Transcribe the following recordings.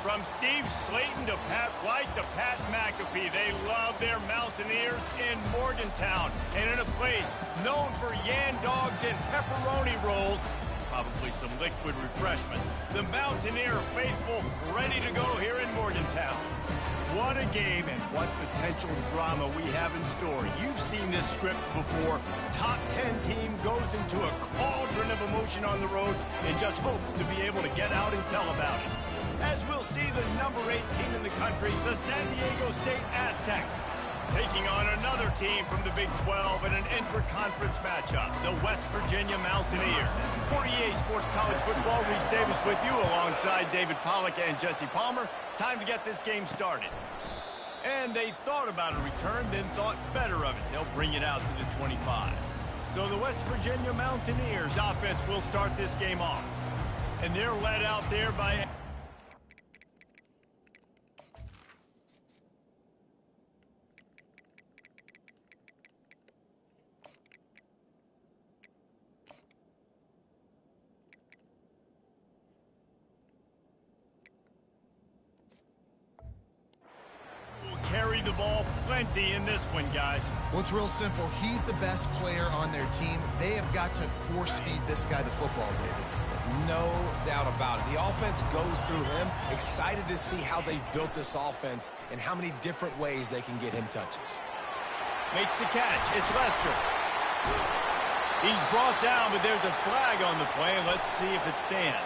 From Steve Slayton to Pat White to Pat McAfee, they love their Mountaineers in Morgantown. And in a place known for yan dogs and pepperoni rolls, probably some liquid refreshments, the Mountaineer faithful ready to go here in Morgantown. What a game and what potential drama we have in store. You've seen this script before. Top 10 team goes into a cauldron of emotion on the road and just hopes to be able to get out and tell about it. As we'll see the number 8 team in the country, the San Diego State Aztecs, taking on another team from the Big 12 in an intra-conference matchup, the West Virginia Mountaineers. For EA Sports College Football, Reese Davis with you alongside David Pollack and Jesse Palmer. Time to get this game started. And they thought about a return, then thought better of it. They'll bring it out to the 25. So the West Virginia Mountaineers offense will start this game off. And they're led out there by... carry the ball plenty in this one, guys. Well, it's real simple. He's the best player on their team. They have got to force-feed this guy the football, David. No doubt about it. The offense goes through him. Excited to see how they've built this offense and how many different ways they can get him touches. Makes the catch. It's Lester. He's brought down, but there's a flag on the play. Let's see if it stands.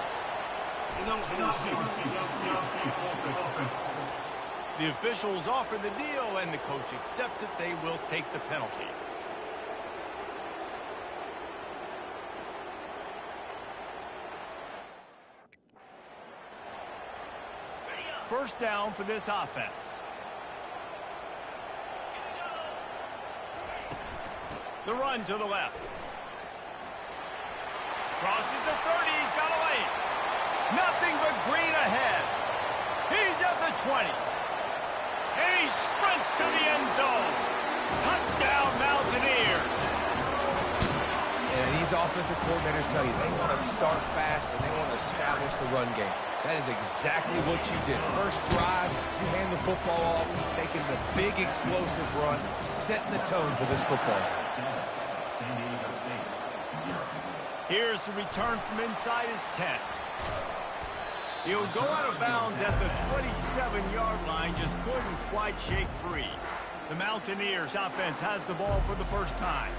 The officials offer the deal, and the coach accepts it. They will take the penalty. First down for this offense. The run to the left. Crosses the 30. He's got away. Nothing but green ahead. He's at the 20. And he sprints to the end zone. Touchdown, Mountaineers. And these offensive coordinators tell you they want to start fast and they want to establish the run game. That is exactly what you did. First drive, you hand the football off, making the big explosive run, setting the tone for this football game. Here's the return from inside his 10. He'll go out of bounds at the 27-yard line, just couldn't quite shake free. The Mountaineers offense has the ball for the first time.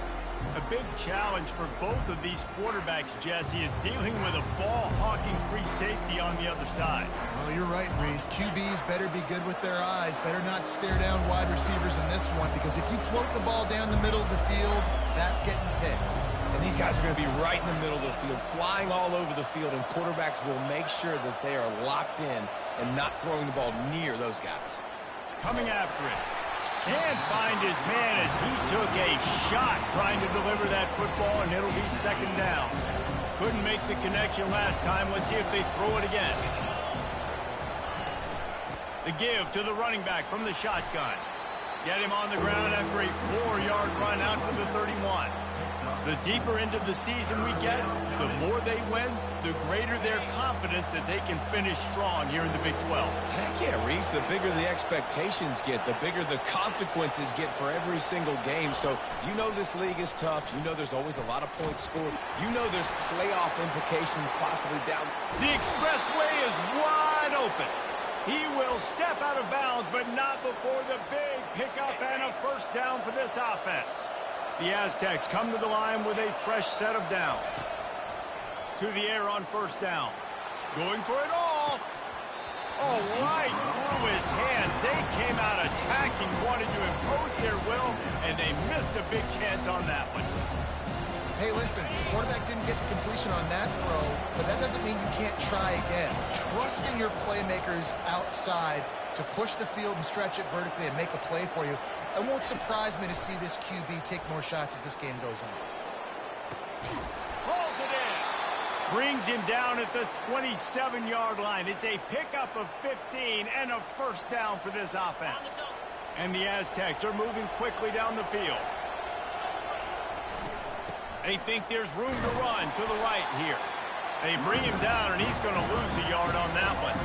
A big challenge for both of these quarterbacks, Jesse, is dealing with a ball-hawking free safety on the other side. Well, you're right, Reese. QBs better be good with their eyes. Better not stare down wide receivers in this one, because if you float the ball down the middle of the field, that's getting picked. And these guys are going to be right in the middle of the field, flying all over the field, and quarterbacks will make sure that they are locked in and not throwing the ball near those guys. Coming after it. Can't find his man as he took a shot trying to deliver that football, and it'll be second down. Couldn't make the connection last time. Let's see if they throw it again. The give to the running back from the shotgun. Get him on the ground after a 4-yard run out to the 31. The deeper into the season we get, the more they win, the greater their confidence that they can finish strong here in the Big 12. Heck yeah, Reese. The bigger the expectations get, the bigger the consequences get for every single game. So you know this league is tough. You know there's always a lot of points scored. You know there's playoff implications possibly down. The expressway is wide open. He will step out of bounds, but not before the big pickup and a first down for this offense. The Aztecs come to the line with a fresh set of downs. To the air on first down. Going for it all. Oh, right through his hand. They came out attacking, wanted to impose their will, and they missed a big chance on that one. Hey, listen, the quarterback didn't get the completion on that throw, but that doesn't mean you can't try again. Trust in your playmakers outside to push the field and stretch it vertically and make a play for you. It won't surprise me to see this QB take more shots as this game goes on. Pulls it in. Brings him down at the 27-yard line. It's a pickup of 15 and a first down for this offense. And the Aztecs are moving quickly down the field. They think there's room to run to the right here. They bring him down, and he's going to lose a yard on that one.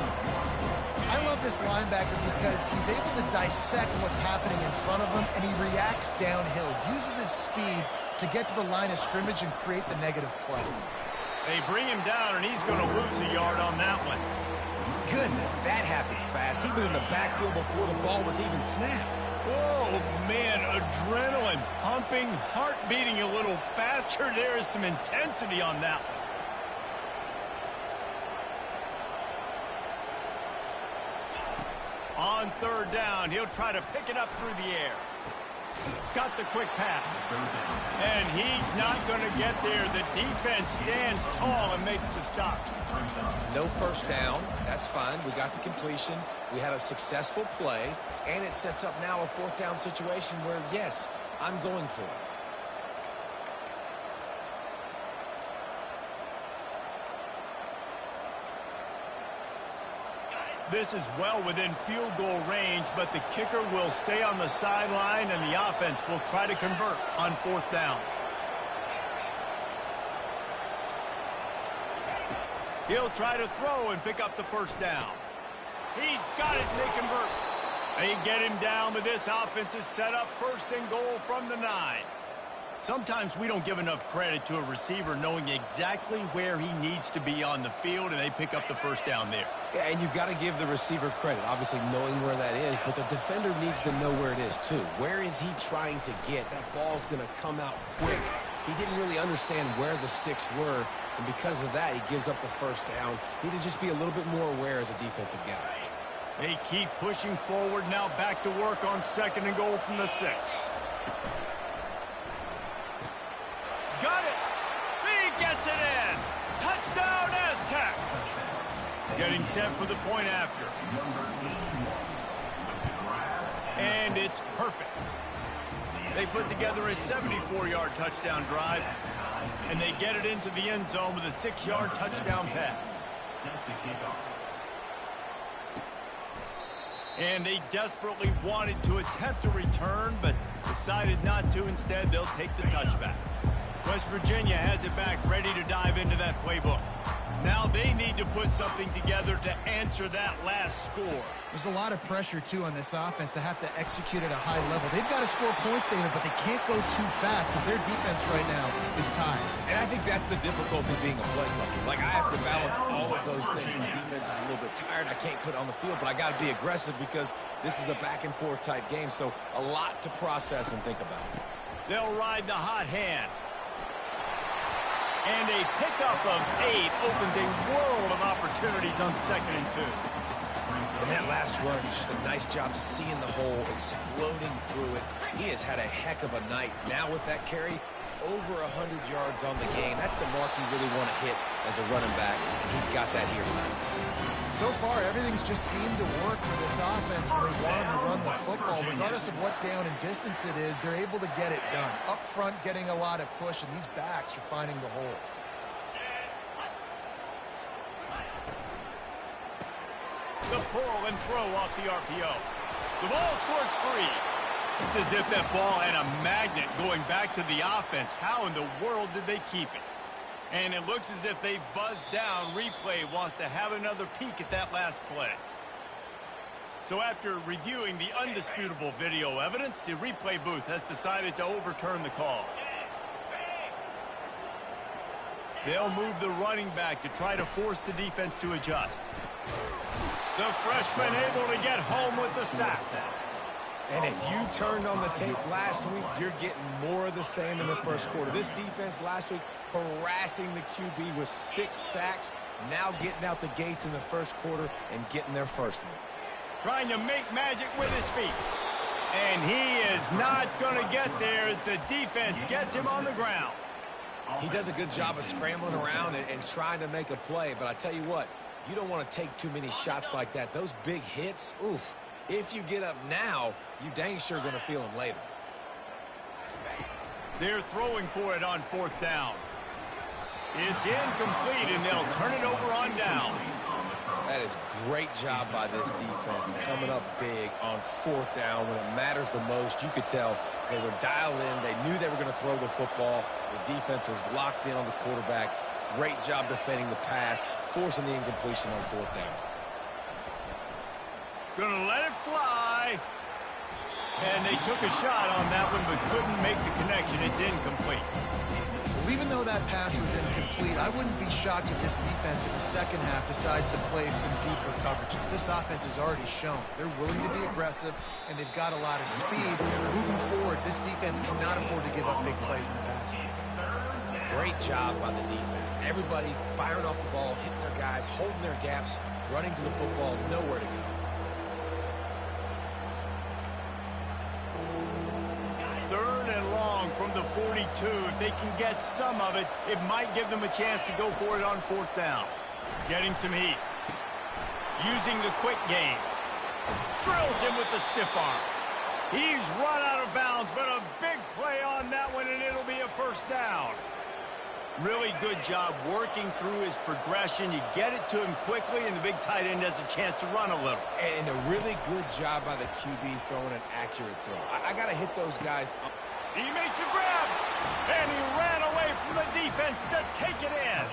I love this linebacker because he's able to dissect what's happening in front of him, and he reacts downhill, uses his speed to get to the line of scrimmage and create the negative play. They bring him down, and he's going to lose a yard on that one. Goodness, that happened fast. He was in the backfield before the ball was even snapped. Oh, man, adrenaline pumping, heart beating a little faster. There is some intensity on that one. On third down, he'll try to pick it up through the air. Got the quick pass. And he's not going to get there. The defense stands tall and makes the stop. No first down. That's fine. We got the completion. We had a successful play. And it sets up now a fourth down situation where, yes, I'm going for it. This is well within field goal range, but the kicker will stay on the sideline, and the offense will try to convert on fourth down. He'll try to throw and pick up the first down. He's got it, and they convert. They get him down, but this offense is set up first and goal from the 9. Sometimes we don't give enough credit to a receiver knowing exactly where he needs to be on the field, and they pick up the first down there. Yeah, and you've got to give the receiver credit, obviously knowing where that is, but the defender needs to know where it is too. Where is he trying to get? That ball's going to come out quick. He didn't really understand where the sticks were, and because of that, he gives up the first down. Need to just be a little bit more aware as a defensive guy. They keep pushing forward, now back to work on second and goal from the 6. Got it! He gets it in! Touchdown, Aztecs! Getting set for the point after. And it's perfect. They put together a 74-yard touchdown drive, and they get it into the end zone with a 6-yard touchdown pass. And they desperately wanted to attempt a return, but decided not to. Instead, they'll take the touchback. West Virginia has it back, ready to dive into that playbook. Now they need to put something together to answer that last score. There's a lot of pressure, too, on this offense to have to execute at a high level. They've got to score points, David, but they can't go too fast because their defense right now is tied. And I think that's the difficulty being a playmaker. Like, I have to balance all of those things. The defense is a little bit tired. I can't put it on the field, but I got to be aggressive because this is a back-and-forth type game, so a lot to process and think about. They'll ride the hot hand. And a pickup of 8 opens a world of opportunities on second and 2. And that last run is just a nice job seeing the hole, exploding through it. He has had a heck of a night. Now with that carry, over 100 yards on the game. That's the mark you really want to hit as a running back, and he's got that here tonight. So far, everything's just seemed to work for this offense when they wanted to run the football. Regardless of what down and distance it is, they're able to get it done. Up front, getting a lot of push, and these backs are finding the holes. The pull and throw off the RPO. The ball squirts free. It's as if that ball had a magnet going back to the offense. How in the world did they keep it? And it looks as if they've buzzed down. Replay wants to have another peek at that last play. So after reviewing the undisputable video evidence, the replay booth has decided to overturn the call. They'll move the running back to try to force the defense to adjust. The freshman able to get home with the sack. And if you turned on the tape last week, you're getting more of the same in the first quarter. This defense last week harassing the QB with 6 sacks, now getting out the gates in the first quarter and getting their first one. Trying to make magic with his feet. And he is not going to get there as the defense gets him on the ground. He does a good job of scrambling around and trying to make a play, but I tell you what, you don't want to take too many shots like that. Those big hits, oof. If you get up now, you dang sure going to feel them later. They're throwing for it on fourth down. It's incomplete, and they'll turn it over on downs. That is a great job by this defense, coming up big on fourth down when it matters the most. You could tell they were dialed in. They knew they were going to throw the football. The defense was locked in on the quarterback. Great job defending the pass, forcing the incompletion on fourth down. Gonna let it fly. And they took a shot on that one, but couldn't make the connection. It's incomplete. Well, even though that pass was incomplete, I wouldn't be shocked if this defense in the second half decides to play some deeper coverages. This offense has already shown they're willing to be aggressive, and they've got a lot of speed. Moving forward, this defense cannot afford to give up big plays in the passing game. Great job by the defense. Everybody firing off the ball, hitting their guys, holding their gaps, running to the football, nowhere to go. Third and long from the 42. If they can get some of it, it might give them a chance to go for it on fourth down. Getting some heat. Using the quick game. Drills him with the stiff arm. He's run out of bounds, but a big play on that one, and it'll be a first down. Really good job working through his progression. You get it to him quickly, and the big tight end has a chance to run a little. And a really good job by the QB throwing an accurate throw. I got to hit those guys up. He makes a grab, and he ran away from the defense to take it in.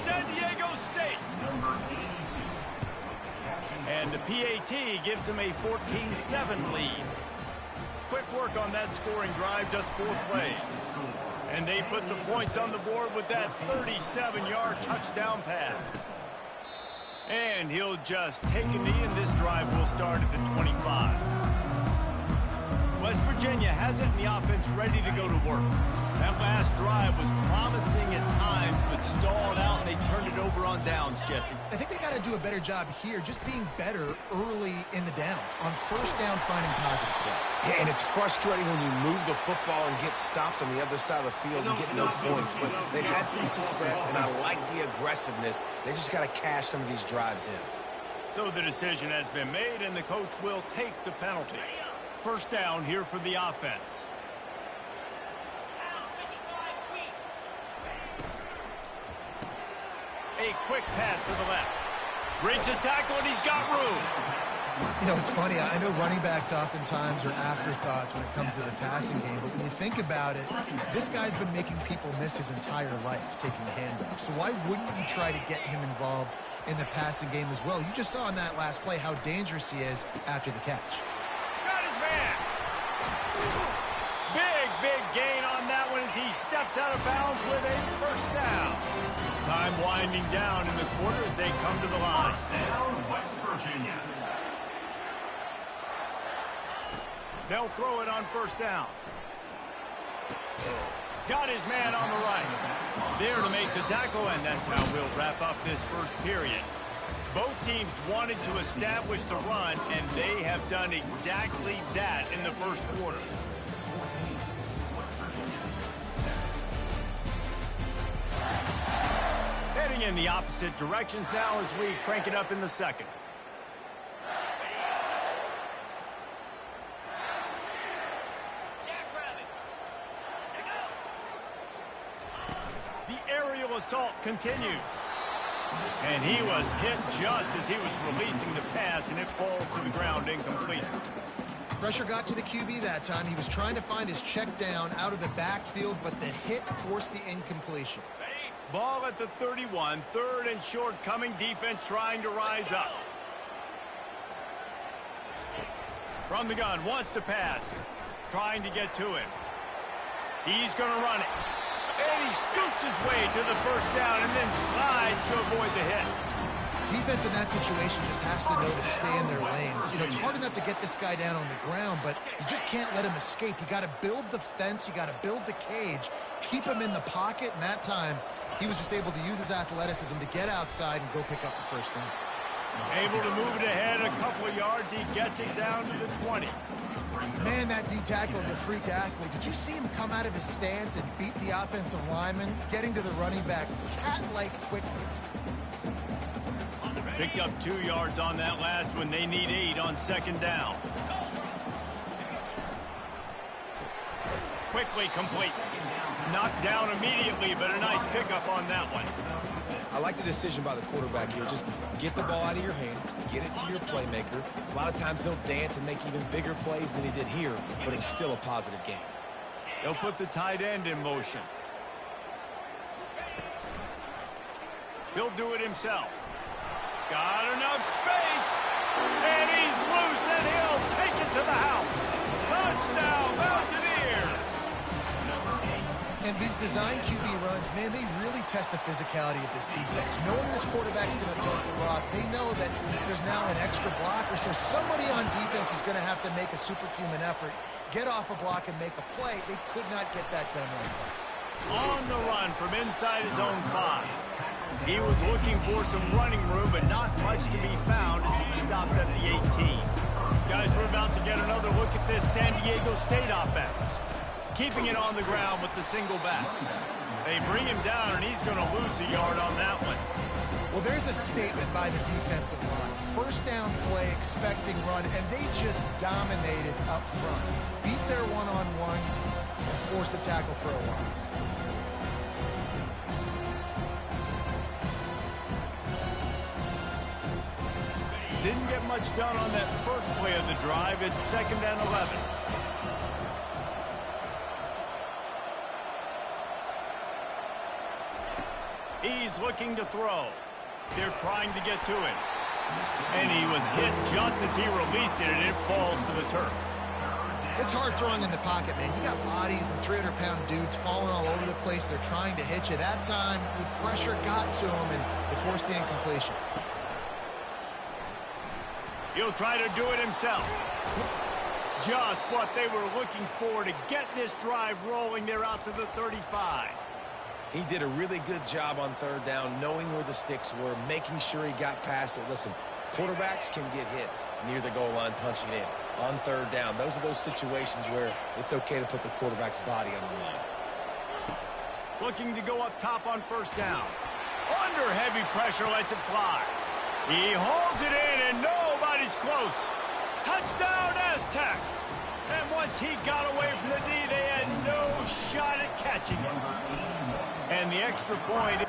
San Diego State. And the PAT gives them a 14-7 lead. Quick work on that scoring drive, just 4 plays. And they put the points on the board with that 37-yard touchdown pass. And he'll just take a knee, and this drive will start at the 25. West Virginia has it in the offense ready to go to work. That last drive was promising at times, but stalled out, and they turned it over on downs, Jesse. I think they got to do a better job here, just being better early in the downs, on first down finding positive plays. Yeah, and it's frustrating when you move the football and get stopped on the other side of the field and get no points. But they've had some success, and I like the aggressiveness. They just got to cash some of these drives in. So the decision has been made, and the coach will take the penalty. First down here for the offense. A quick pass to the left. Breaks a tackle, and he's got room. You know, it's funny. I know running backs oftentimes are afterthoughts when it comes to the passing game, but when you think about it, this guy's been making people miss his entire life taking handoffs. So why wouldn't you try to get him involved in the passing game as well? You just saw in that last play how dangerous he is after the catch. Got his man. Big gain on that one as he steps out of bounds with a first down. Time winding down in the quarter as they come to the line. First down, West Virginia. They'll throw it on first down. Got his man on the right. There to make the tackle, and that's how we'll wrap up this first period. Both teams wanted to establish the run, and they have done exactly that in the first quarter. Heading in the opposite directions now as we crank it up in the second. The aerial assault continues. And he was hit just as he was releasing the pass, and it falls to the ground incomplete. Pressure got to the QB that time. He was trying to find his check down out of the backfield, but the hit forced the incompletion. Ball at the 31, third and short coming, defense trying to rise up. From the gun, wants to pass, trying to get to him. He's going to run it. And he scoots his way to the first down and then slides to avoid the hit. Defense in that situation just has to know to stay in their lanes. You know, it's hard enough to get this guy down on the ground, but you just can't let him escape. You got to build the fence. You got to build the cage. Keep him in the pocket, and that time he was just able to use his athleticism to get outside and go pick up the first down. Able to move it ahead a couple of yards. He gets it down to the 20. Man, that D-tackle is a freak athlete. Did you see him come out of his stance and beat the offensive lineman, getting to the running back? Cat-like quickness. Picked up 2 yards on that last one. They need 8 on second down. Quickly complete. Knocked down immediately, but a nice pickup on that one. I like the decision by the quarterback here. Just get the ball out of your hands, get it to your playmaker. A lot of times he'll dance and make even bigger plays than he did here, but it's still a positive game. He'll put the tight end in motion. He'll do it himself. Got enough space, and he's loose, and he'll take it to the house. Touchdown, Mountaineers! And these design QB runs, man, they really test the physicality of this defense. Knowing this quarterback's going to tote the rock, they know that there's now an extra blocker, so somebody on defense is going to have to make a superhuman effort, get off a block and make a play. They could not get that done right. On the run from inside his own 5. He was looking for some running room, but not much to be found as he stopped at the 18. Guys, we're about to get another look at this San Diego State offense. Keeping it on the ground with the single back. They bring him down, and he's going to lose a yard on that one. Well, there's a statement by the defensive line. First down play, expecting run, and they just dominated up front. Beat their one-on-ones and forced a tackle for a loss. Didn't get much done on that first play of the drive. It's 2nd and 11. He's looking to throw. They're trying to get to him. And he was hit just as he released it, and it falls to the turf. It's hard throwing in the pocket, man. You got bodies and 300-pound dudes falling all over the place. They're trying to hit you. That time, the pressure got to him, and it forced the incompletion. He'll try to do it himself. Just what they were looking for to get this drive rolling. They're out to the 35. He did a really good job on third down, knowing where the sticks were, making sure he got past it. Listen, quarterbacks can get hit near the goal line punching in. On third down, those are those situations where it's okay to put the quarterback's body on the line. Looking to go up top on first down. Under heavy pressure, lets it fly. He holds it in, and nobody's close. Touchdown, Aztecs! And once he got away from the D, they had no shot at catching him. And the extra point...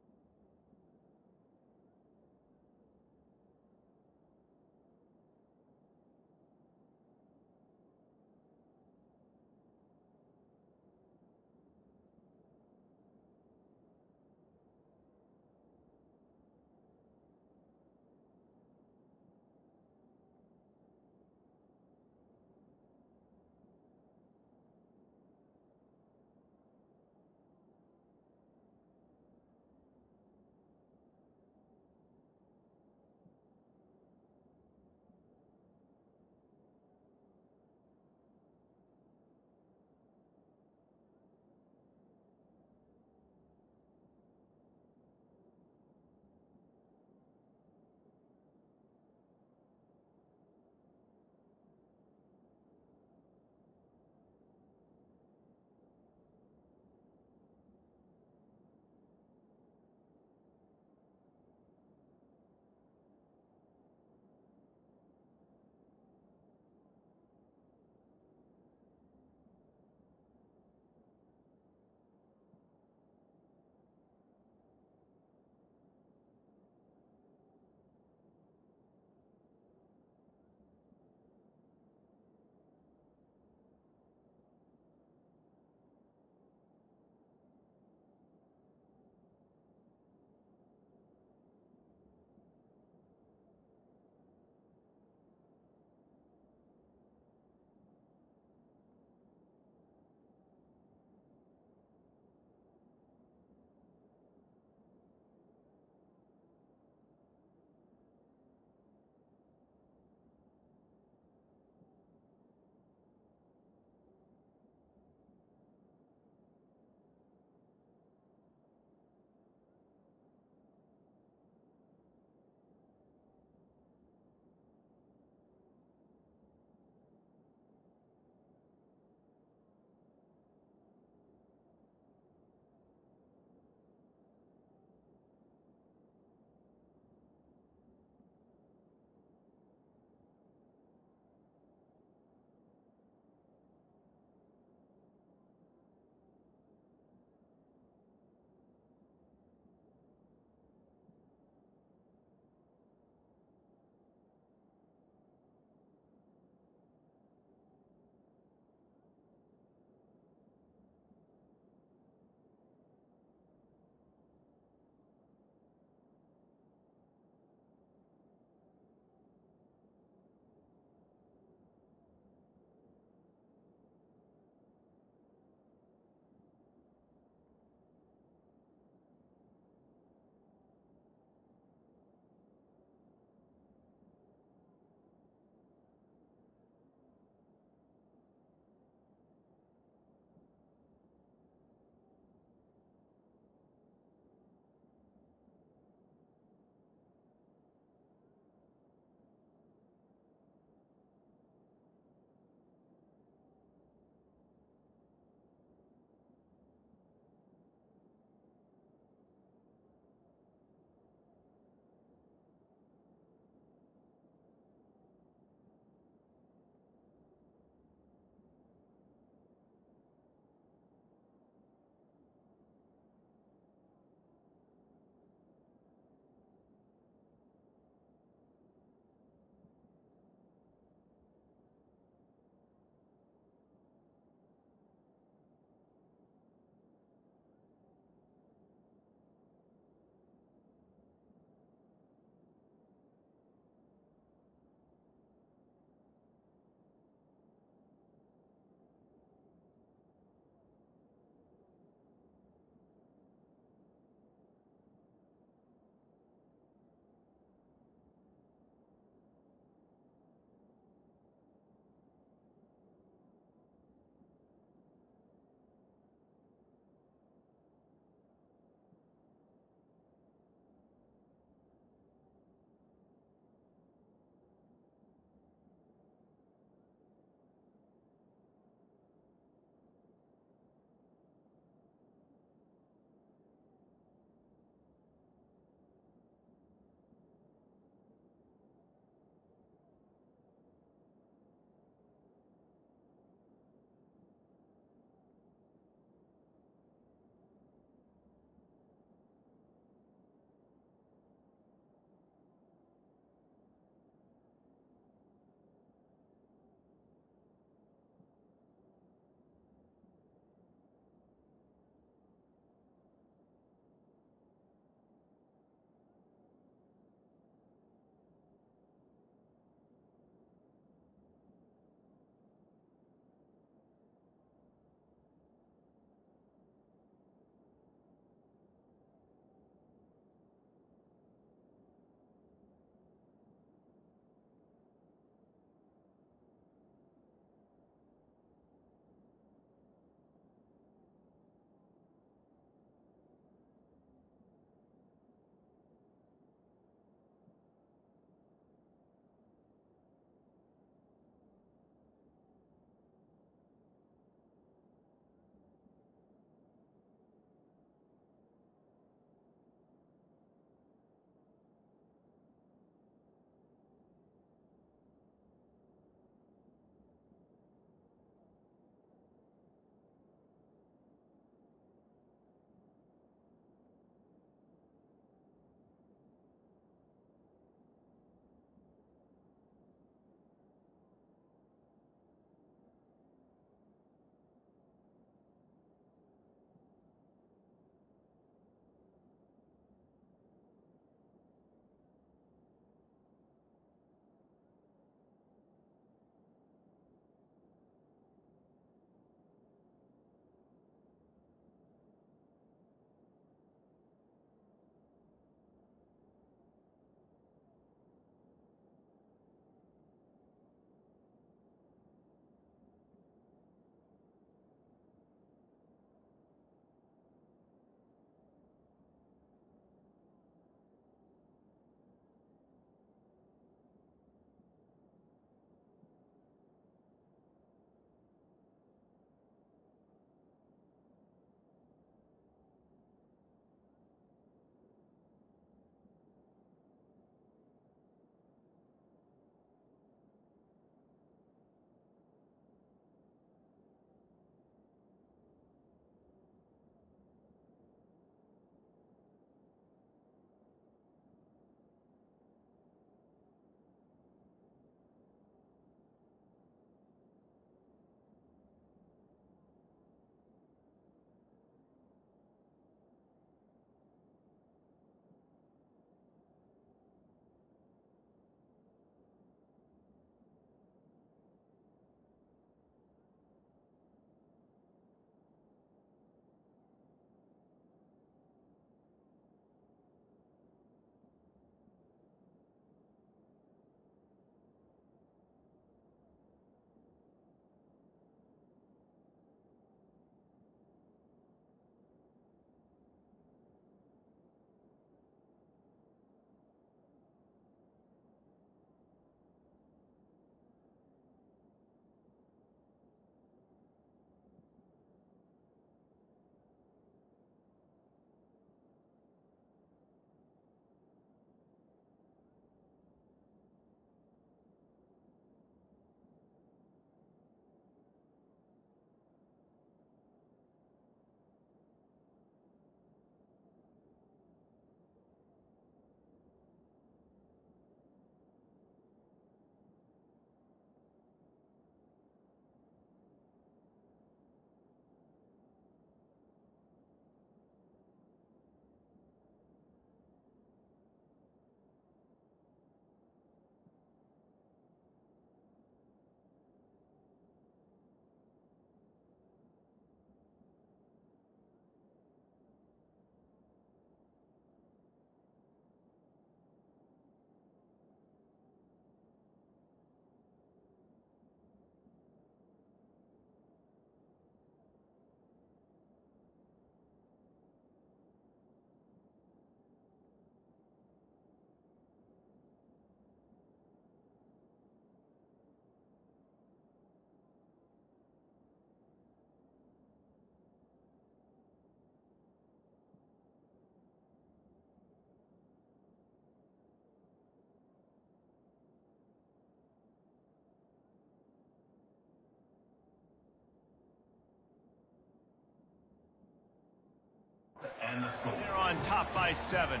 And the score. They're on top by 7.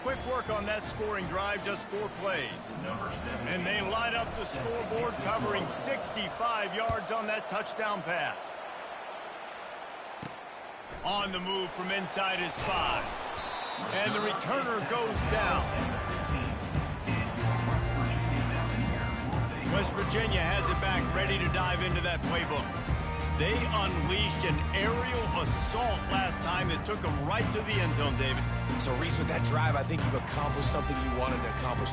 Quick work on that scoring drive, just 4 plays. Number 7. And they line up the scoreboard, covering 65 yards on that touchdown pass. On the move from inside his 5. And the returner goes down. West Virginia has it back, ready to dive into that playbook. They unleashed an aerial assault last time that took them right to the end zone, David. So, Reese, with that drive, I think you've accomplished something you wanted to accomplish.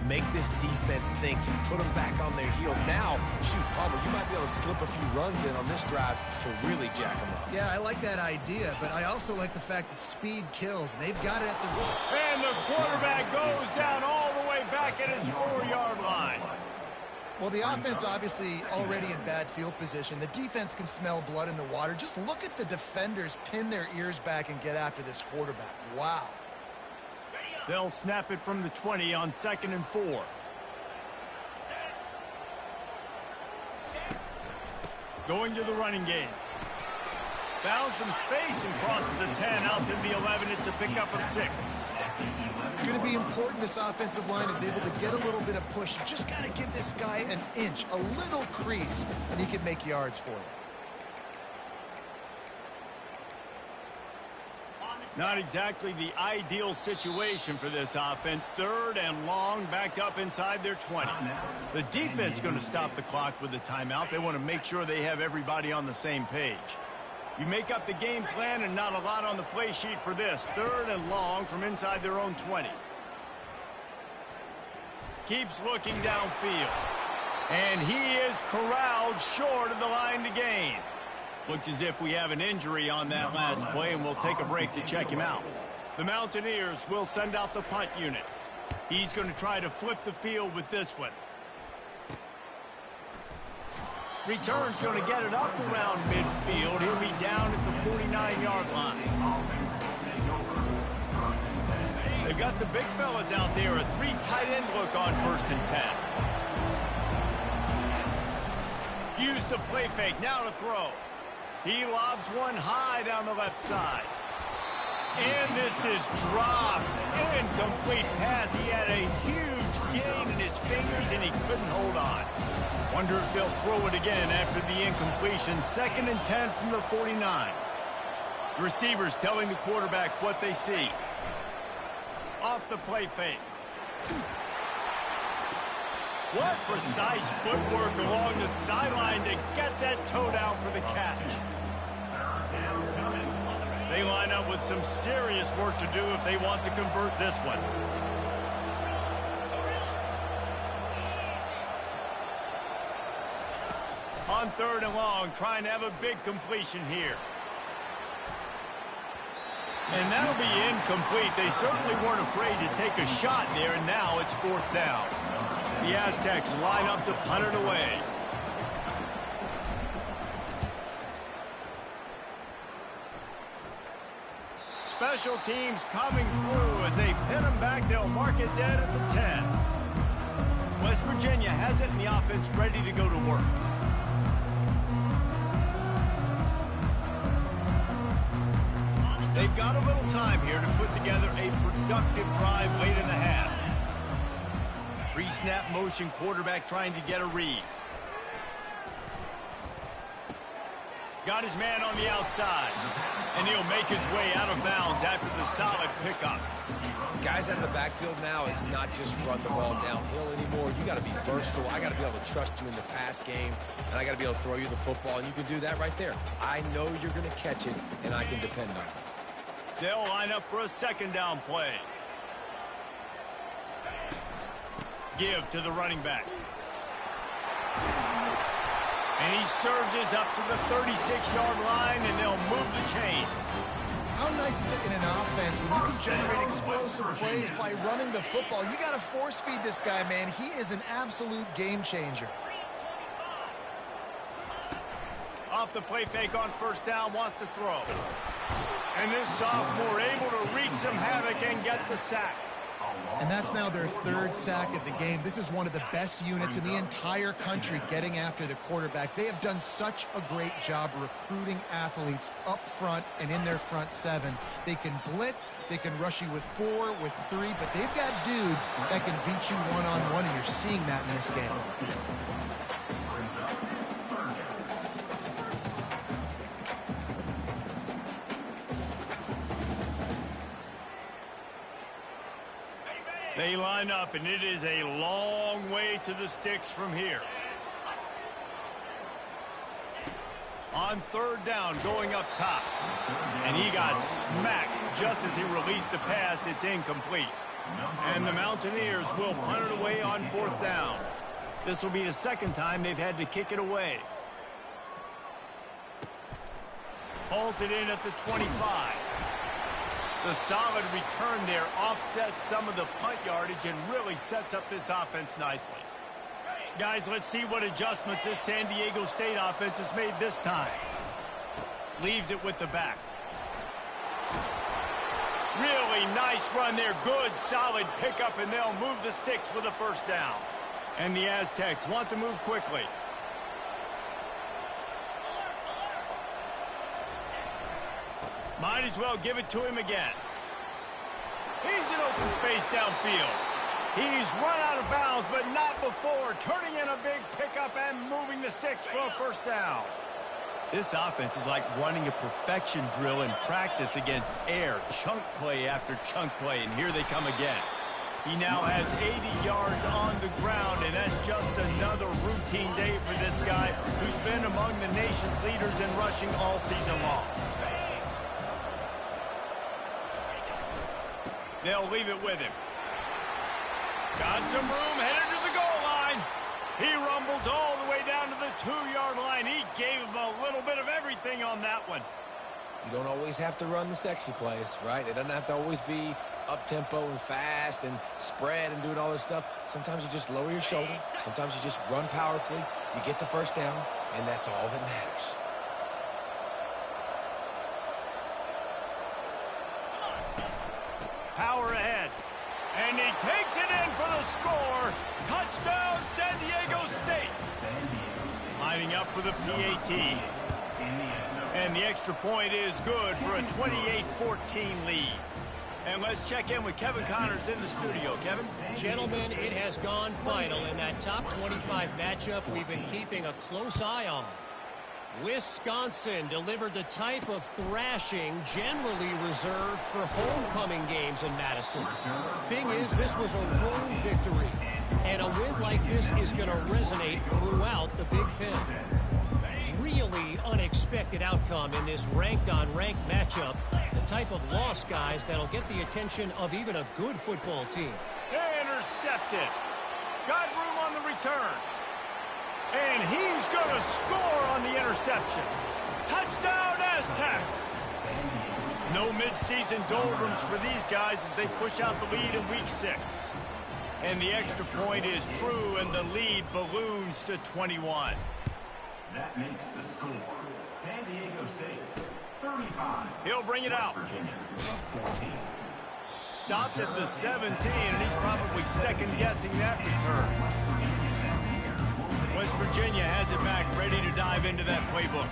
Make this defense think. Put them back on their heels. Now, shoot, Palmer, you might be able to slip a few runs in on this drive to really jack them up. Yeah, I like that idea, but I also like the fact that speed kills, and they've got it at the... And the quarterback goes down all the way back at his 4-yard line. Well, the offense obviously already in bad field position. The defense can smell blood in the water. Just look at the defenders pin their ears back and get after this quarterback. Wow. They'll snap it from the 20 on 2nd and 4. Going to the running game. Found some space and crosses the 10 out to the 11. It's a pickup of 6. It's going to be important this offensive line is able to get a little bit of push. You just got to give this guy an inch, a little crease, and he can make yards for you. Not exactly the ideal situation for this offense. 3rd and long, backed up inside their 20. The defense going to stop the clock with a timeout. They want to make sure they have everybody on the same page. You make up the game plan and not a lot on the play sheet for this. 3rd and long from inside their own 20. Keeps looking downfield. And he is corralled short of the line to gain. Looks as if we have an injury on that last play, and we'll take a break to check him out. The Mountaineers will send out the punt unit. He's going to try to flip the field with this one. Return's going to get it up around midfield. He'll be down at the 49-yard line. They've got the big fellas out there. A 3 tight end look on 1st and 10. Use the play fake. Now to throw. He lobs one high down the left side. And this is dropped. Incomplete pass. He had a huge gain in his fingers, and he couldn't hold on. Wonder if they'll throw it again after the incompletion. 2nd and 10 from the 49. The receivers telling the quarterback what they see. Off the play fake. What precise footwork along the sideline to get that toe down for the catch. They line up with some serious work to do if they want to convert this one. On 3rd and long, trying to have a big completion here. And that'll be incomplete. They certainly weren't afraid to take a shot there, and now it's 4th down. The Aztecs line up to punt it away. Special teams coming through as they pin them back. They'll mark it dead at the 10. West Virginia has it, and the offense ready to go to work. They've got a little time here to put together a productive drive late in the half. Pre-snap motion, quarterback trying to get a read. Got his man on the outside. And he'll make his way out of bounds after the solid pickup. Guys out of the backfield now, it's not just run the ball downhill anymore. You got to be versatile. I got to be able to trust you in the pass game, and I got to be able to throw you the football, and you can do that right there. I know you're going to catch it, and I can depend on it. They'll line up for a 2nd down play. Give to the running back. And he surges up to the 36-yard line, and they'll move the chain. How nice is it in an offense when you can generate explosive plays by running the football? You got to force feed this guy, man. He is an absolute game changer. Off the play fake on 1st down, wants to throw. And this sophomore able to wreak some havoc and get the sack. And that's now their third sack of the game. This is one of the best units in the entire country getting after the quarterback. They have done such a great job recruiting athletes up front and in their front seven. They can blitz, they can rush you with 4, with 3, but they've got dudes that can beat you one-on-one, and you're seeing that in this game. They line up, and it is a long way to the sticks from here. On third down, going up top. And he got smacked just as he released the pass. It's incomplete. And the Mountaineers will punt it away on fourth down. This will be the second time they've had to kick it away. Pulls it in at the 25. The solid return there offsets some of the punt yardage and really sets up this offense nicely. Guys, let's see what adjustments this San Diego State offense has made this time. Leaves it with the back. Really nice run there. Good, solid pickup, and they'll move the sticks with a first down. And the Aztecs want to move quickly. Might as well give it to him again. He's in open space downfield. He's run out of bounds, but not before. Turning in a big pickup and moving the sticks for a first down. This offense is like running a perfection drill in practice against air. Chunk play after chunk play, and here they come again. He now has 80 yards on the ground, and that's just another routine day for this guy who's been among the nation's leaders in rushing all season long. They'll leave it with him. Got some room, headed to the goal line. He rumbles all the way down to the 2-yard line. He gave him a little bit of everything on that one. You don't always have to run the sexy plays, right? It doesn't have to always be up-tempo and fast and spread and doing all this stuff. Sometimes you just lower your shoulder. Sometimes you just run powerfully. You get the first down, and that's all that matters. Power ahead. And he takes it in for the score. Touchdown, San Diego State. Lining up for the PAT. And the extra point is good for a 28-14 lead. And let's check in with Kevin Connors in the studio. Kevin? Gentlemen, it has gone final in that top 25 matchup we've been keeping a close eye on. Wisconsin delivered the type of thrashing generally reserved for homecoming games in Madison. Thing is, this was a road victory, and a win like this is going to resonate throughout the Big Ten. Really unexpected outcome in this ranked-on-ranked matchup. The type of loss, guys, that'll get the attention of even a good football team. Intercepted. Got room on the return. And he's going to score on the interception. Touchdown, Aztecs. No midseason doldrums for these guys as they push out the lead in week 6. And the extra point is true, and the lead balloons to 21. That makes the score San Diego State 35. He'll bring it out. Virginia 14. Stopped at the 17, and he's probably second-guessing that return. West Virginia has it back, ready to dive into that playbook.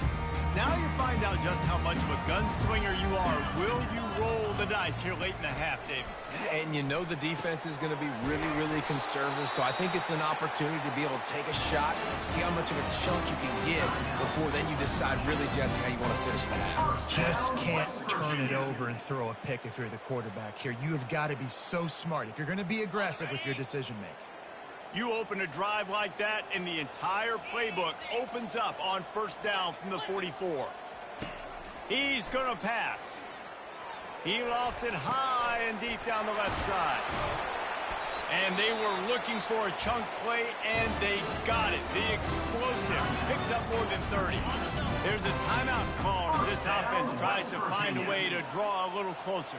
Now you find out just how much of a gunslinger you are. Will you roll the dice here late in the half, David? And you know the defense is going to be really, really conservative, so I think it's an opportunity to be able to take a shot, see how much of a chunk you can get before then you decide really, Jesse, how you want to finish the half. Just can't turn it over and throw a pick if you're the quarterback here. You have got to be so smart if you're going to be aggressive with your decision-making. You open a drive like that, and the entire playbook opens up on first down from the 44. He's going to pass. He lost it high and deep down the left side. And they were looking for a chunk play, and they got it. The explosive picks up more than 30. There's a timeout call as this offense tries to find a way to draw a little closer.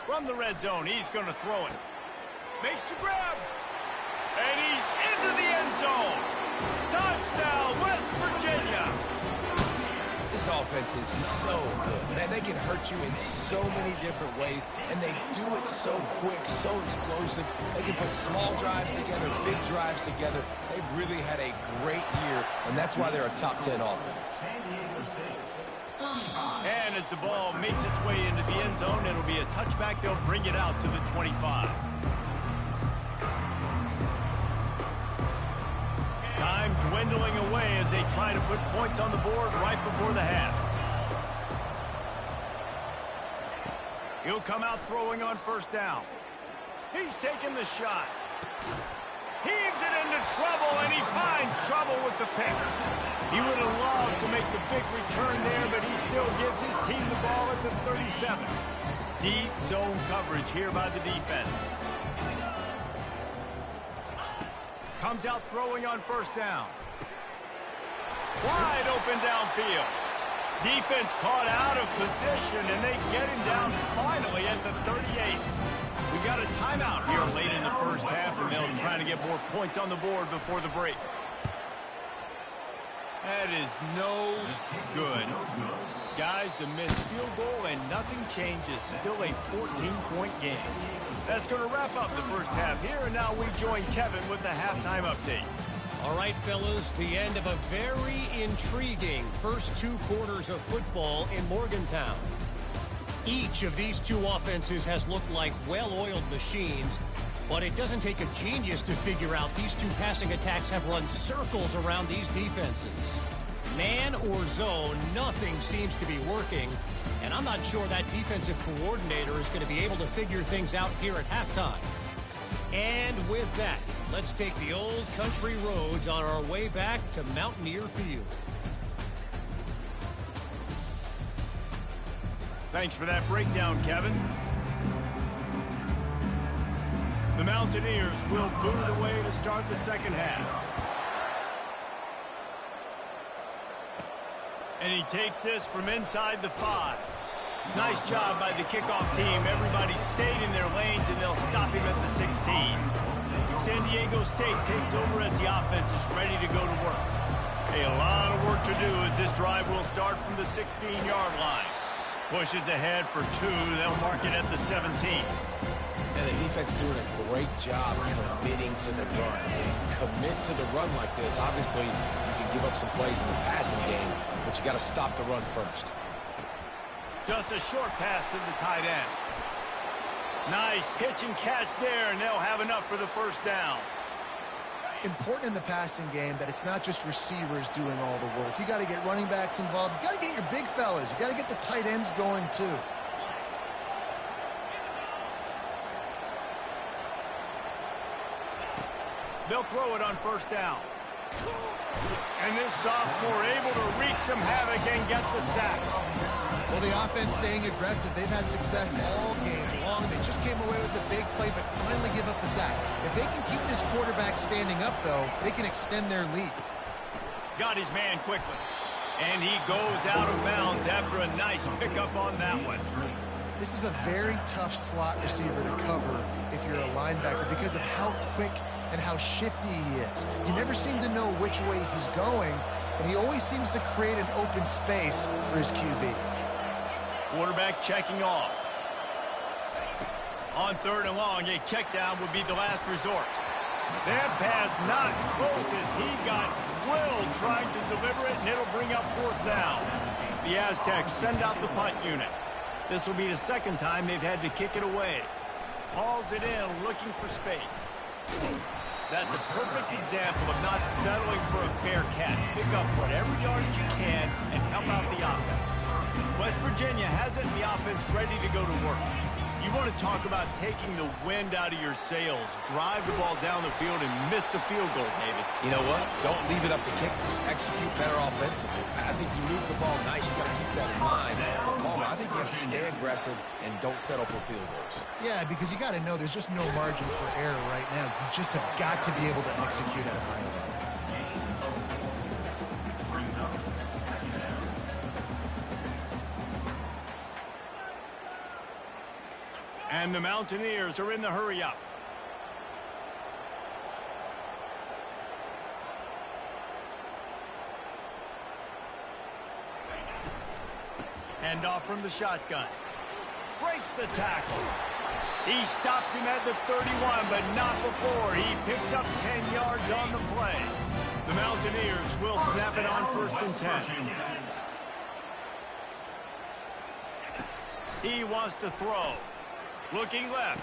From the red zone, he's going to throw it. Makes the grab. And he's into the end zone. Touchdown, West Virginia. This This offense is so good. Man, they can hurt you in so many different ways, and they do it so quick, so explosive. They can put small drives together, big drives together. They've really had a great year, and that's why they're a top 10 offense. And as the ball makes its way into the end zone, it'll be a touchback. They'll bring it out to the 25. Time dwindling away as they try to put points on the board right before the half. He'll come out throwing on first down. He's taking the shot. Heaves it into trouble, and he finds trouble with the pick. He would have loved to make the big return there, but he still gives his team the ball at the 37. Deep zone coverage here by the defense. Comes out throwing on first down. Wide open downfield. Defense caught out of position, and they get him down finally at the 38. We got a timeout here late in the first half, and they'll try to get more points on the board before the break. That is no good. Guys, a missed field goal, and nothing changes. Still a 14-point game. That's going to wrap up the first half here, and now we join Kevin with the halftime update. All right, fellas, the end of a very intriguing first 2 quarters of football in Morgantown. Each of these two offenses has looked like well-oiled machines, but it doesn't take a genius to figure out these two passing attacks have run circles around these defenses. Man or zone, nothing seems to be working, and I'm not sure that defensive coordinator is going to be able to figure things out here at halftime. And with that, let's take the old country roads on our way back to Mountaineer Field. Thanks for that breakdown, Kevin. The Mountaineers will boot it away to start the second half. And he takes this from inside the 5. Nice job by the kickoff team. Everybody stayed in their lanes, and they'll stop him at the 16. San Diego State takes over as the offense is ready to go to work. A lot of work to do as this drive will start from the 16-yard line. Pushes ahead for 2. They'll mark it at the 17. And the defense doing a great job committing to the run. And commit to the run like this, obviously you can give up some plays in the passing game, but you got to stop the run first. Just a short pass to the tight end. Nice pitch and catch there, and they'll have enough for the first down. Important in the passing game that it's not just receivers doing all the work. You got to get running backs involved. You got to get your big fellas. You got to get the tight ends going too. They'll throw it on first down. And this sophomore able to wreak some havoc and get the sack. Well, the offense staying aggressive. They've had success all game long. They just came away with the big play, but finally give up the sack. If they can keep this quarterback standing up, though, they can extend their lead. Got his man quickly. And he goes out of bounds after a nice pickup on that one. This is a very tough slot receiver to cover if you're a linebacker because of how quick and how shifty he is. You never seem to know which way he's going, and he always seems to create an open space for his QB. Quarterback checking off. On 3rd and long, a check down would be the last resort. That pass not close as he got drilled trying to deliver it, and it'll bring up 4th down. The Aztecs send out the punt unit. This will be the second time they've had to kick it away. Hauls it in, looking for space. That's a perfect example of not settling for a fair catch. Pick up whatever yardage you can and help out the offense. West Virginia has it, and the offense ready to go to work. You want to talk about taking the wind out of your sails. Drive the ball down the field and miss the field goal, David. You know what? Don't leave it up to kickers. Execute better offensively. I think you move the ball nice. You got to keep that in mind. But Palmer, I think you have to stay aggressive and don't settle for field goals. Yeah, because you got to know there's just no margin for error right now. You just have got to be able to execute at a high level. And the Mountaineers are in the hurry-up. Hand off from the shotgun. Breaks the tackle. He stops him at the 31, but not before. He picks up 10 yards on the play. The Mountaineers will snap it on 1st and 10. He wants to throw. Looking left.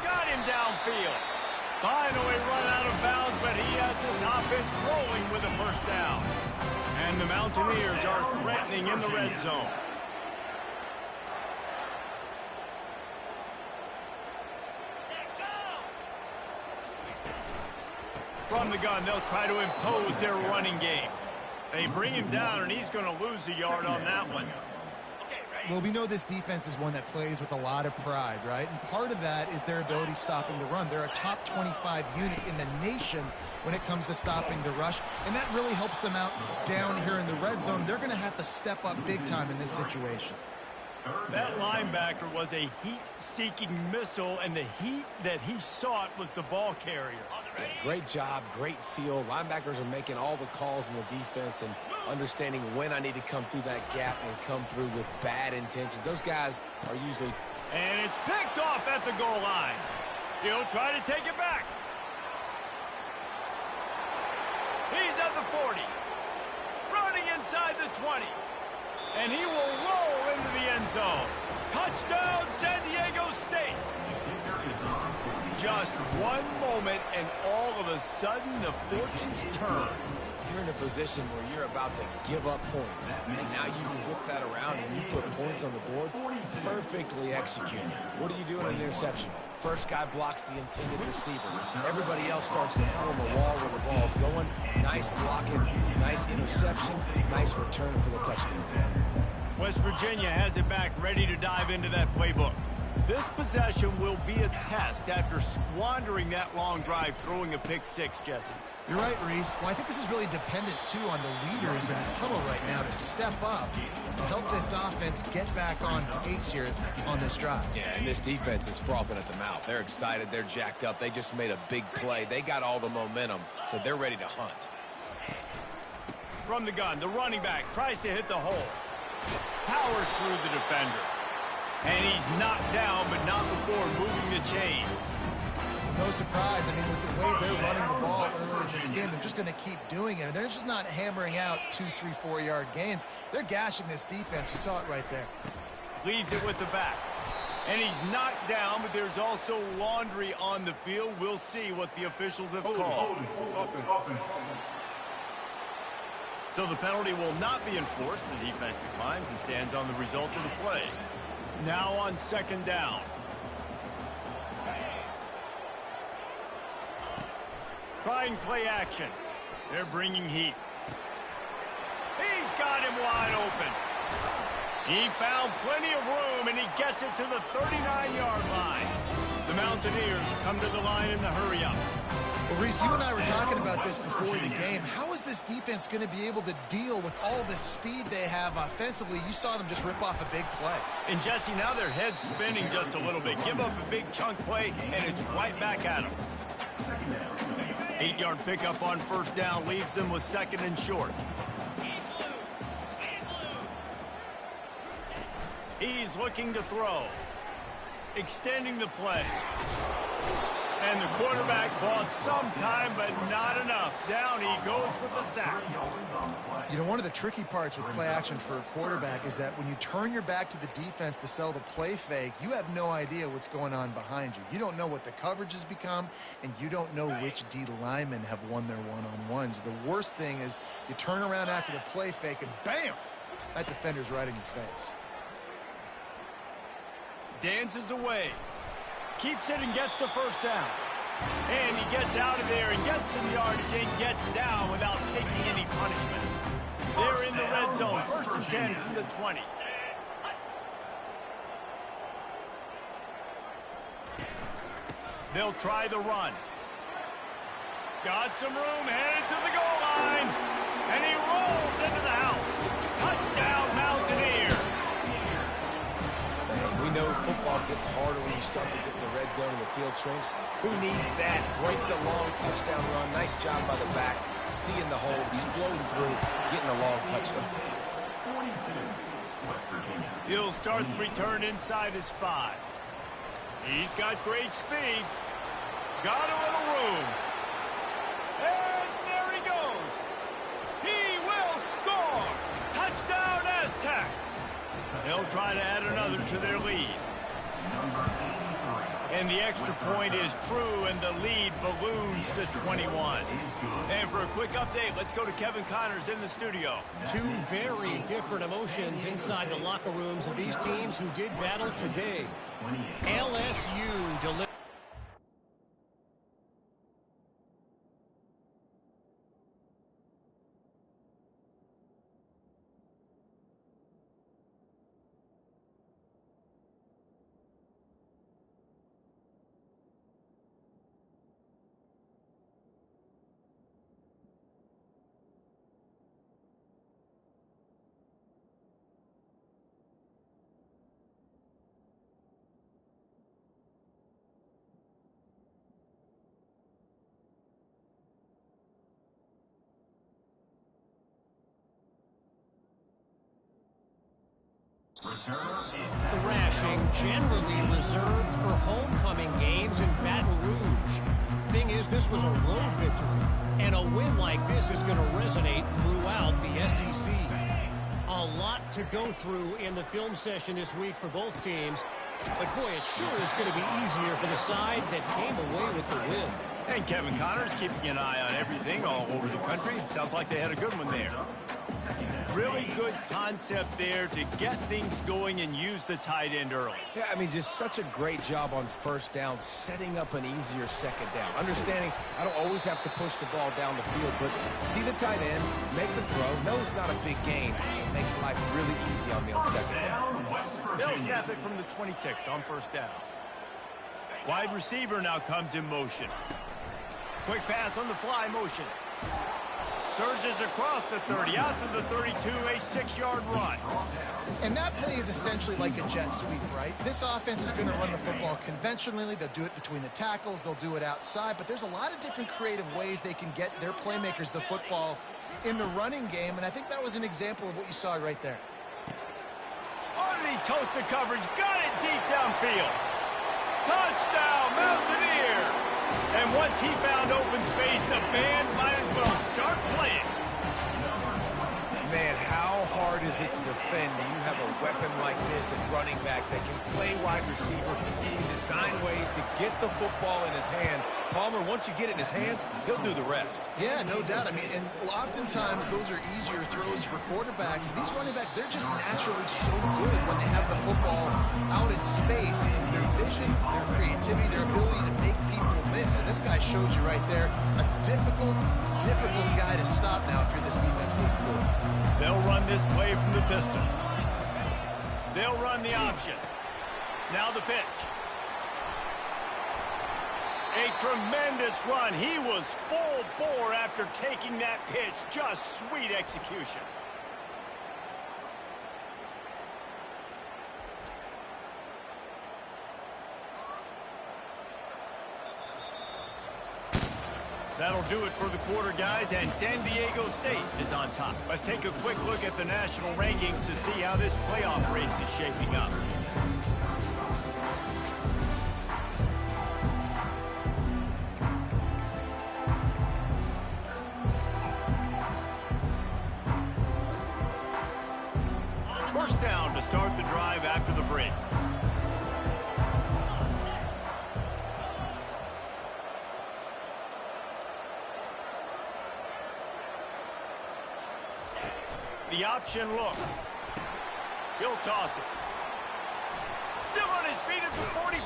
Got him downfield. Finally run out of bounds, but he has this offense rolling with a 1st down. And the Mountaineers are threatening in the red zone. From the gun, they'll try to impose their running game. They bring him down, and he's going to lose a yard on that one. Well, we know this defense is one that plays with a lot of pride, right? And part of that is their ability stopping the run. They're a top 25 unit in the nation when it comes to stopping the rush, and that really helps them out down here in the red zone. They're going to have to step up big time in this situation. That linebacker was a heat-seeking missile, and the heat that he sought was the ball carrier. Yeah, great job, great feel. Linebackers are making all the calls in the defense and understanding when I need to come through that gap and come through with bad intentions. Those guys are usually... And it's picked off at the goal line. He'll try to take it back. He's at the 40. Running inside the 20. And he will roll into the end zone. Touchdown, San Diego State. Just one moment, and all of a sudden, the fortunes turn. You're in a position where you're about to give up points. And now you flip that around and you put points on the board. Perfectly executed. What do you do in an interception? First guy blocks the intended receiver. Everybody else starts to form a wall where the ball's going. Nice blocking, nice interception, nice return for the touchdown. West Virginia has it back, ready to dive into that playbook. This possession will be a test after squandering that long drive, throwing a pick 6, Jesse. You're right, Reese. Well, I think this is really dependent, too, on the leaders in this huddle right now to step up and help this offense get back on pace here on this drive. Yeah, and this defense is frothing at the mouth. They're excited. They're jacked up. They just made a big play. They got all the momentum, so they're ready to hunt. From the gun, the running back tries to hit the hole. Powers through the defender. And he's knocked down, but not before moving the chains. No surprise. I mean, with the way they're running the ball early in this game, they're just going to keep doing it. And they're just not hammering out 2, 3, 4-yard gains. They're gashing this defense. You saw it right there. Leaves it with the back. And he's knocked down, but there's also laundry on the field. We'll see what the officials have called. So the penalty will not be enforced. The defense declines and stands on the result of the play. Now on 2nd down. Trying play action. They're bringing heat. He's got him wide open. He found plenty of room, and he gets it to the 39-yard line. The Mountaineers come to the line in the hurry-up. Well, Reese, you and I were talking about this before the game. How is this defense going to be able to deal with all the speed they have offensively? You saw them just rip off a big play. And, Jesse, now their head's spinning just a little bit. Give up a big chunk play, and it's right back at them. 8-yard pickup on 1st down leaves them with 2nd and short. He's looking to throw. Extending the play. And the quarterback bought some time, but not enough. Down he goes with the sack. You know, one of the tricky parts with play action for a quarterback is that when you turn your back to the defense to sell the play fake, you have no idea what's going on behind you. You don't know what the coverage has become, and you don't know which D linemen have won their one-on-ones. The worst thing is you turn around after the play fake, and bam! That defender's right in your face. Dances away. Keeps it and gets the 1st down. And he gets out of there and gets some yardage and gets down without taking any punishment. They're in the red zone. 1st and 10 from the 20. They'll try the run. Got some room, headed to the goal line. And he rolls into the house. Touchdown, Mountaineers. We know football gets harder when you start to get in the red zone and the field shrinks. Who needs that? Break the long touchdown run. Nice job by the back. Seeing the hole, exploding through, getting a long touchdown. 42, West Virginia. He'll start the return inside his 5. He's got great speed. Got a little room. And there he goes. He will score. Touchdown Aztecs. They'll try to add another to their lead. And the extra point is true, and the lead balloons to 21. And for a quick update, let's go to Kevin Connors in the studio. Two very different emotions inside the locker rooms of these teams who did battle today. LSU delivered. Thrashing generally reserved for homecoming games in Baton Rouge. Thing is, this was a road victory, and a win like this is going to resonate throughout the SEC. A lot to go through in the film session this week for both teams, but boy, it sure is going to be easier for the side that came away with the win. And Kevin Connors keeping an eye on everything all over the country. Sounds like they had a good one there. Really good concept there to get things going and use the tight end early. Yeah, I mean, just such a great job on first down, setting up an easier second down. Understanding I don't always have to push the ball down the field, but see the tight end, make the throw. No, it's not a big gain. It makes life really easy on me on second down. They'll snap it from the 26 on first down. Wide receiver now comes in motion. Quick pass on the fly motion. Surges across the 30, out to the 32, a 6-yard run. And that play is essentially like a jet sweep, right? This offense is going to run the football conventionally. They'll do it between the tackles. They'll do it outside. But there's a lot of different creative ways they can get their playmakers the football in the running game. And I think that was an example of what you saw right there. Underneath toasted coverage, got it deep downfield. Touchdown, Mountaineers! And once he found open space, the band might as well start playing. Man, how hard is it to defend when you have a weapon like this at running back that can play wide receiver? He can design ways to get the football in his hand. Palmer, once you get it in his hands, he'll do the rest. Yeah, no doubt. I mean, and oftentimes those are easier throws for quarterbacks. These running backs, they're just naturally so good when they have the football out in space. Their vision, their creativity, their ability to make people miss. And this guy shows you right there a difficult guy to stop now if you're this defense moving forward. They'll run this play from the pistol. They'll run the option. Now the pitch. A tremendous run. He was full bore after taking that pitch. Just sweet execution. That'll do it for the quarter, guys, and San Diego State is on top. Let's take a quick look at the national rankings to see how this playoff race is shaping up. First down to start the drive after the break. The option look. He'll toss it. Still on his feet at the 45.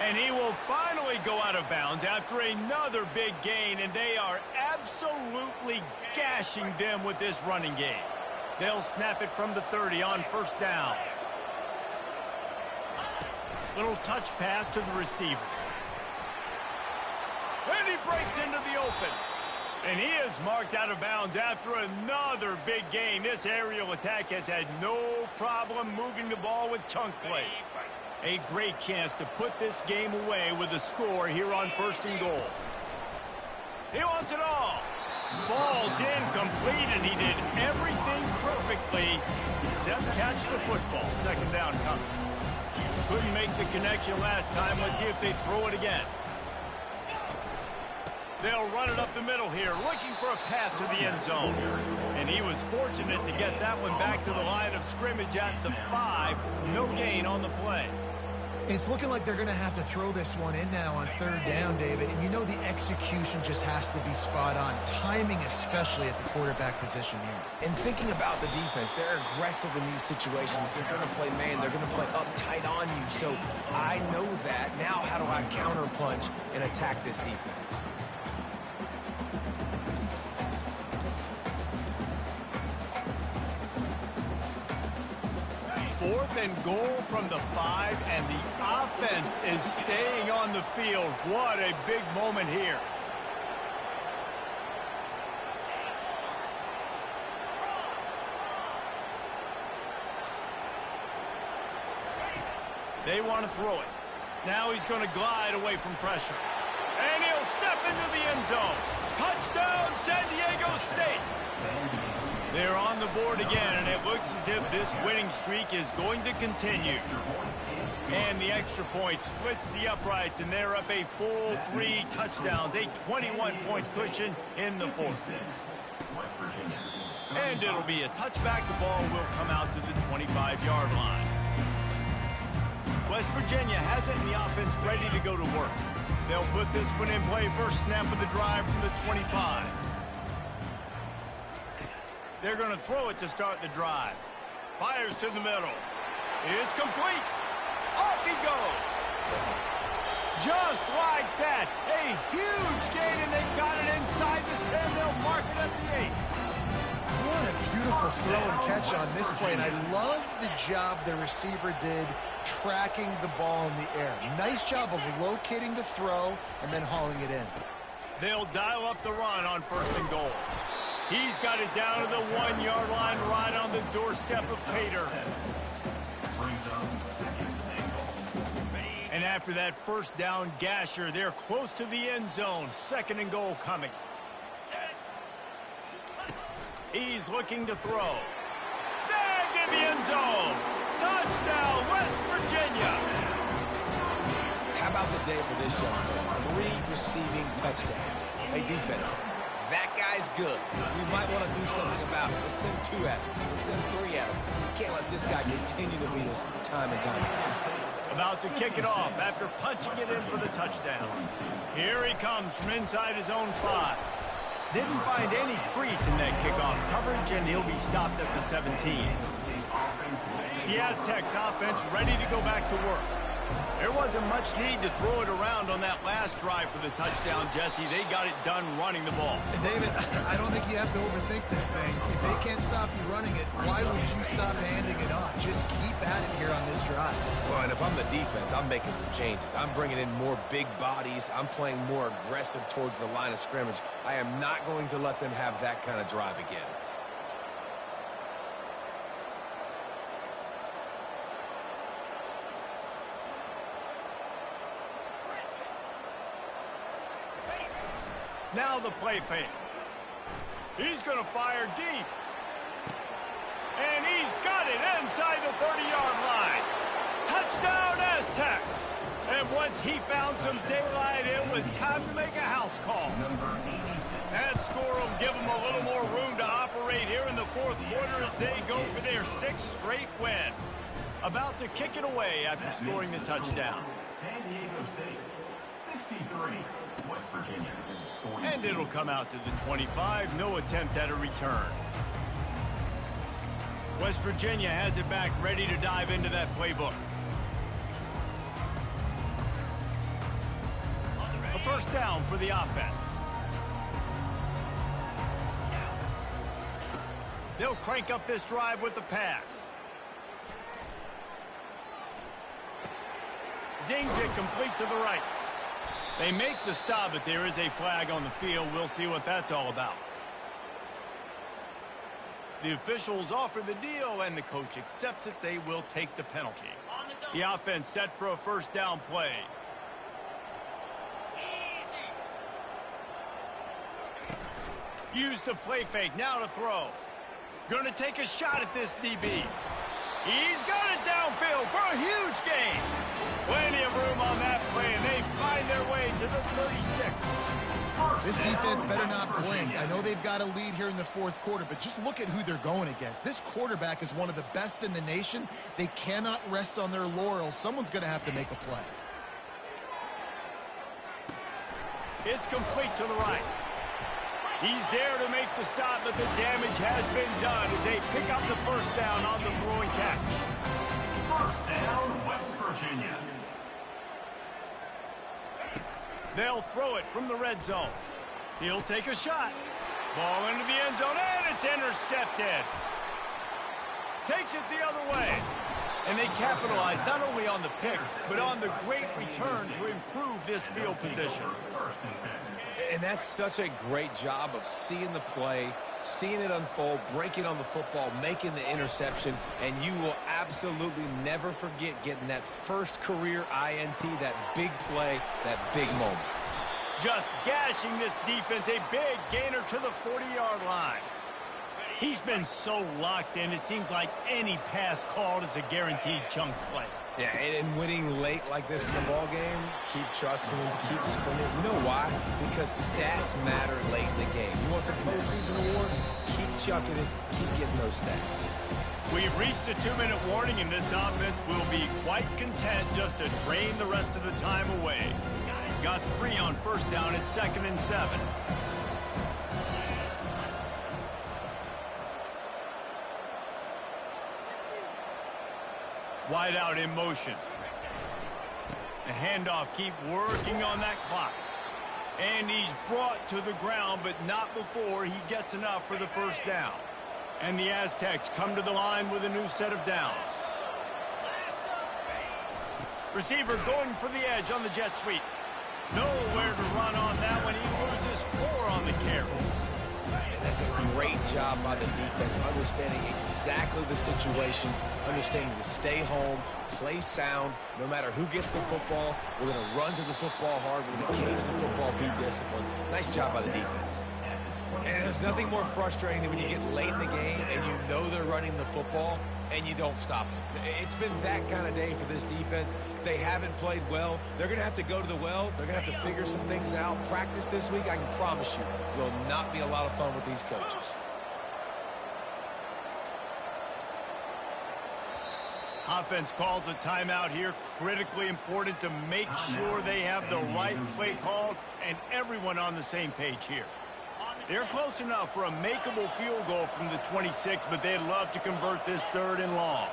And he will finally go out of bounds after another big gain, and they are absolutely gashing them with this running game. They'll snap it from the 30 on first down. Little touch pass to the receiver. And he breaks into the open. And he is marked out of bounds after another big gain. This aerial attack has had no problem moving the ball with chunk plays. A great chance to put this game away with a score here on 1st and goal. He wants it all. Falls incomplete, and he did everything perfectly except catch the football. Second down coming. Couldn't make the connection last time. Let's see if they throw it again. They'll run it up the middle here, looking for a path to the end zone. And he was fortunate to get that one back to the line of scrimmage at the 5. No gain on the play. It's looking like they're going to have to throw this one in now on third down, David. And you know the execution just has to be spot on. Timing especially at the quarterback position here. And thinking about the defense, they're aggressive in these situations. They're going to play man. They're going to play up tight on you. So I know that. Now how do I counterpunch and attack this defense? Fourth and goal from the 5, and the offense is staying on the field. What a big moment here. They want to throw it. Now he's going to glide away from pressure. And he'll step into the end zone. Touchdown, San Diego State. They're on the board again, and it looks as if this winning streak is going to continue. And the extra point splits the uprights, and they're up a full 3 touchdowns, a 21-point cushion in the fourth. And it'll be a touchback. The ball will come out to the 25-yard line. West Virginia has it, and the offense ready to go to work. They'll put this one in play. First snap of the drive from the 25. They're going to throw it to start the drive. Fires to the middle. It's complete. Off he goes. Just like that. A huge gain, and they've got it inside the 10. They'll mark it at the 8. What a beautiful throw and catch on this play. And I love the job the receiver did tracking the ball in the air. Nice job of locating the throw and then hauling it in. They'll dial up the run on first and goal. He's got it down to the 1-yard line, right on the doorstep of Pater. And after that first down gasher, they're close to the end zone. Second and goal coming. He's looking to throw. Snagged in the end zone. Touchdown, West Virginia. How about the day for this young man? 3 receiving touchdowns. Hey, defense. That guy's good. We might want to do something about it. Let's send 2 at him. Let's send 3 at him. We can't let this guy continue to beat us time and time again. About to kick it off after punching it in for the touchdown. Here he comes from inside his own 5. Didn't find any crease in that kickoff coverage, and he'll be stopped at the 17. The Aztecs offense ready to go back to work. There wasn't much need to throw it around on that last drive for the touchdown, Jesse. They got it done running the ball. And David, I don't think you have to overthink this thing. If they can't stop you running it, why would you stop handing it off? Just keep at it here on this drive. Well, and if I'm the defense, I'm making some changes. I'm bringing in more big bodies. I'm playing more aggressive towards the line of scrimmage. I am not going to let them have that kind of drive again. Now the play fake. He's going to fire deep. And he's got it inside the 30-yard line. Touchdown, Aztecs. And once he found some daylight, it was time to make a house call. That score will give them a little more room to operate here in the fourth quarter as they go for their 6th straight win. About to kick it away after scoring the touchdown. San Diego State, 63, West Virginia. And it'll come out to the 25. No attempt at a return. West Virginia has it back, ready to dive into that playbook. A first down for the offense. They'll crank up this drive with the pass. Zings it complete to the right. They make the stop, but there is a flag on the field. We'll see what that's all about. The officials offer the deal, and the coach accepts it. They will take the penalty. The offense set for a first down play. Use the play fake, now to throw. Gonna take a shot at this DB. He's got it downfield for a huge gain. Plenty of room on that play, and they find their way to the 36. This defense better not blink. I know they've got a lead here in the fourth quarter, but just look at who they're going against. This quarterback is one of the best in the nation. They cannot rest on their laurels. Someone's going to have to make a play. It's complete to the right. He's there to make the stop, but the damage has been done as they pick up the first down on the throwing catch. First down, West Virginia. They'll throw it from the red zone. He'll take a shot. Ball into the end zone, and it's intercepted. Takes it the other way. And they capitalize not only on the pick, but on the great return to improve this field position. And that's such a great job of seeing the play, seeing it unfold, breaking on the football, making the interception, and you will absolutely never forget getting that first career INT, that big play, that big moment. Just gashing this defense, a big gainer to the 40-yard line. He's been so locked in, it seems like any pass called is a guaranteed chunk play. Yeah, and winning late like this in the ball game, keep trusting him, keep spinning. You know why? Because stats matter late in the game. You want some postseason awards? Keep chucking it, keep getting those stats. We've reached the 2-minute warning, and this offense will be quite content just to drain the rest of the time away. Got 3 on first down at 2nd and 7. Wide out in motion. The handoff, keep working on that clock. And he's brought to the ground, but not before he gets enough for the first down. And the Aztecs come to the line with a new set of downs. Receiver going for the edge on the jet sweep. Nowhere to run on that one. He loses 4 on the carry. And that's a great job by the defense, understanding exactly the situation, understanding to stay home, play sound. No matter who gets the football, we're going to run to the football hard. We're going to cage the football, be disciplined. Nice job by the defense. And there's nothing more frustrating than when you get late in the game and you know they're running the football and you don't stop them. It's been that kind of day for this defense. They haven't played well. They're going to have to go to the well. They're going to have to figure some things out. Practice this week, I can promise you, will not be a lot of fun with these coaches. Offense calls a timeout here. Critically important to make sure they have the right play called and everyone on the same page here. They're close enough for a makeable field goal from the 26, but they'd love to convert this 3rd and long.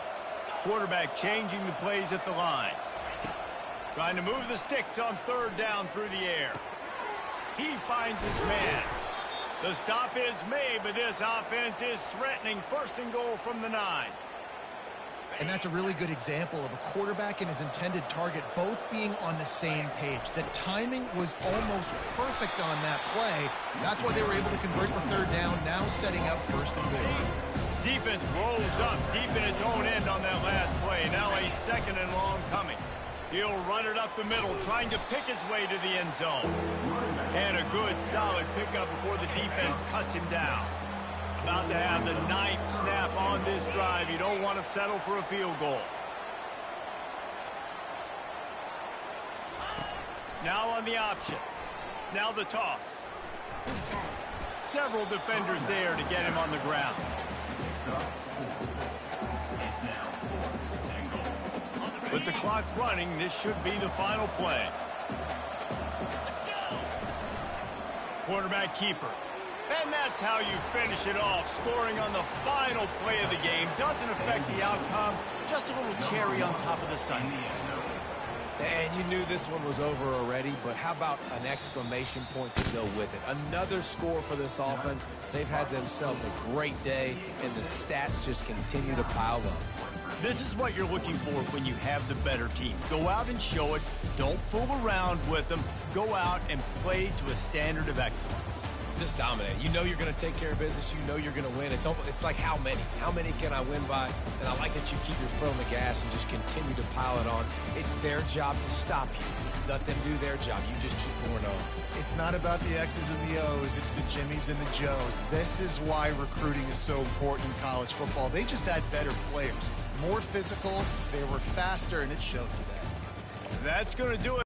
Quarterback changing the plays at the line. Trying to move the sticks on 3rd down through the air. He finds his man. The stop is made, but this offense is threatening 1st and goal from the 9. And that's a really good example of a quarterback and his intended target both being on the same page. The timing was almost perfect on that play. That's why they were able to convert the 3rd down, now setting up 1st and goal. Defense rolls up deep in its own end on that last play. Now a 2nd and long coming. He'll run it up the middle, trying to pick his way to the end zone. And a good, solid pickup before the defense cuts him down. About to have the 9th snap on this drive. You don't want to settle for a field goal. Now on the option. Now the toss. Several defenders there to get him on the ground. With the clock running, this should be the final play. Quarterback keeper. And that's how you finish it off. Scoring on the final play of the game doesn't affect the outcome. Just a little cherry on top of the sundae. And you knew this one was over already, but how about an exclamation point to go with it? Another score for this offense. They've had themselves a great day, and the stats just continue to pile up. This is what you're looking for when you have the better team. Go out and show it. Don't fool around with them. Go out and play to a standard of excellence. Just dominate. You know you're going to take care of business. You know you're going to win. It's like how many? How many can I win by? And I like that you keep your foot on the gas and just continue to pile it on. It's their job to stop you. Let them do their job. You just keep going on. It's not about the X's and the O's. It's the Jimmies and the Joes. This is why recruiting is so important in college football. They just had better players, more physical. They were faster, and it showed today. That's going to do it.